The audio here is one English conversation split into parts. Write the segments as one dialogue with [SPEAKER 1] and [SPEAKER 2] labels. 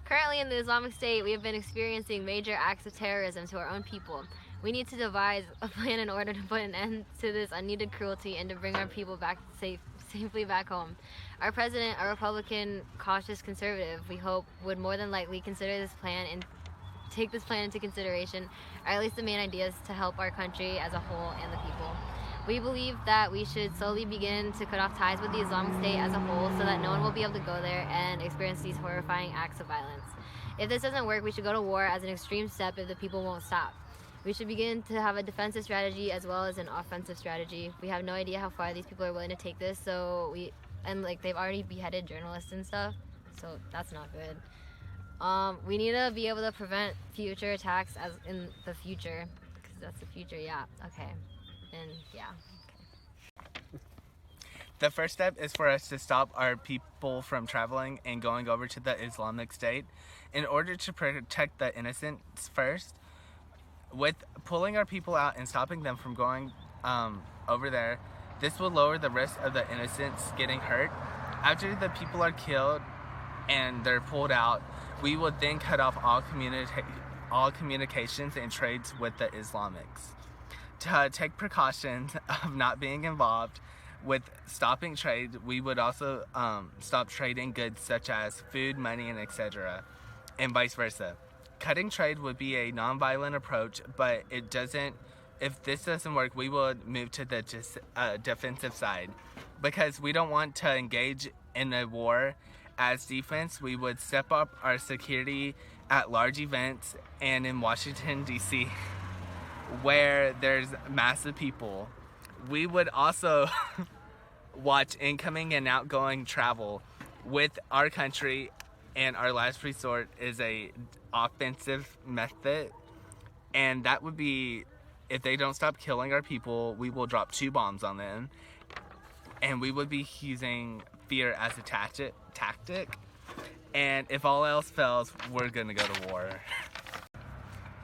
[SPEAKER 1] Currently in the Islamic State, we have been experiencing major acts of terrorism to our own people. We need to devise a plan in order to put an end to this unneeded cruelty and to bring our people safely back home. Our president, a Republican, cautious conservative, we hope, would more than likely consider this plan and take this plan into consideration, or at least the main ideas to help our country as a whole and the people. We believe that we should slowly begin to cut off ties with the Islamic State as a whole so that no one will be able to go there and experience these horrifying acts of violence. If this doesn't work, we should go to war as an extreme step if the people won't stop. We should begin to have a defensive strategy as well as an offensive strategy. We have no idea how far these people are willing to take this, they've already beheaded journalists and stuff, so that's not good. We need to be able to prevent future attacks as in the future, because that's the future, yeah, okay. And yeah, okay.
[SPEAKER 2] The first step is for us to stop our people from traveling and going over to the Islamic State. In order to protect the innocents first, with pulling our people out and stopping them from going over there, this will lower the risk of the innocents getting hurt. After the people are killed and they're pulled out, we will then cut off all communications and trades with the Islamics. To take precautions of not being involved with stopping trade, we would also stop trading goods such as food, money, and etc., and vice versa. Cutting trade would be a non-violent approach, but if this doesn't work, we will move to the defensive side. Because we don't want to engage in a war as defense, we would step up our security at large events and in Washington, D.C., where there's massive people. We would also watch incoming and outgoing travel with our country, and our last resort is a offensive method, and that would be, if they don't stop killing our people, we will drop 2 bombs on them, and we would be using fear as a tactic, and if all else fails, we're gonna go to war.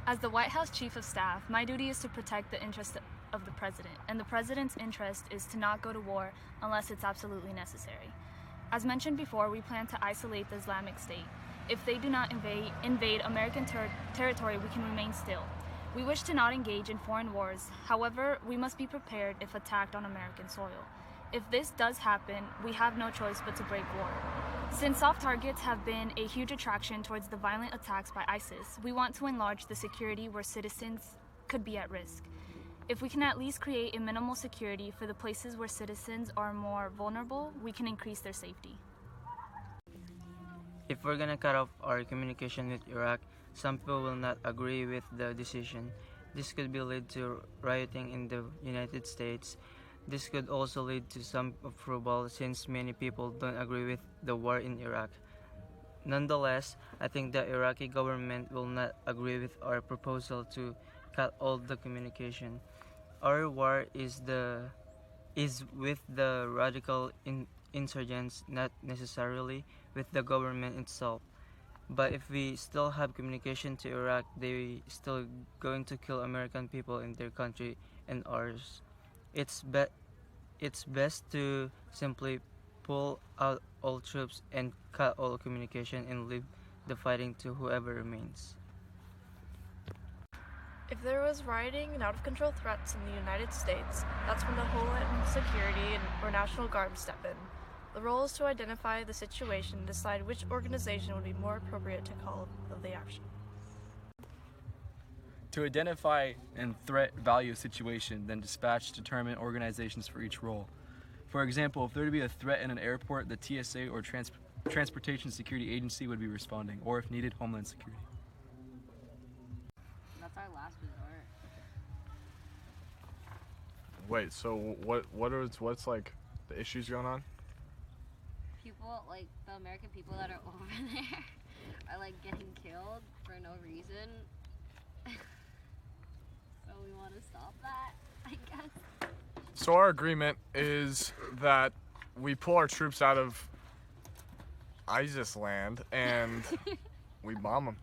[SPEAKER 3] As the White House Chief of Staff, my duty is to protect the interests of the President, and the President's interest is to not go to war unless it's absolutely necessary. As mentioned before, we plan to isolate the Islamic State. If they do not invade American territory, we can remain still. We wish to not engage in foreign wars. However, we must be prepared if attacked on American soil. If this does happen, we have no choice but to break war. Since soft targets have been a huge attraction towards the violent attacks by ISIS, we want to enlarge the security where citizens could be at risk. If we can at least create a minimal security for the places where citizens are more vulnerable, we can increase their safety.
[SPEAKER 4] If we're gonna cut off our communication with Iraq, some people will not agree with the decision. This could be lead to rioting in the United States. This could also lead to some approval since many people don't agree with the war in Iraq. Nonetheless, I think the Iraqi government will not agree with our proposal to cut all the communication. Our war is with the radical insurgents, not necessarily with the government itself. But if we still have communication to Iraq, they still going to kill American people in their country and ours. It's best to simply pull out all troops and cut all communication and leave the fighting to whoever remains.
[SPEAKER 5] If there was rioting and out-of-control threats in the United States, that's when the Homeland Security or National Guard would step in. The role is to identify the situation and decide which organization would be more appropriate to call the action.
[SPEAKER 6] To identify and threat value a situation, then dispatch determined organizations for each role. For example, if there were to be a threat in an airport, the TSA or Transportation Security Agency would be responding, or if needed, Homeland Security.
[SPEAKER 1] That's our last resort.
[SPEAKER 7] Wait, so what's like the issues going on?
[SPEAKER 1] People, like the American people that are over there, are like getting killed for no reason. So we want to stop that, I guess.
[SPEAKER 7] So our agreement is that we pull our troops out of ISIS land and we bomb them.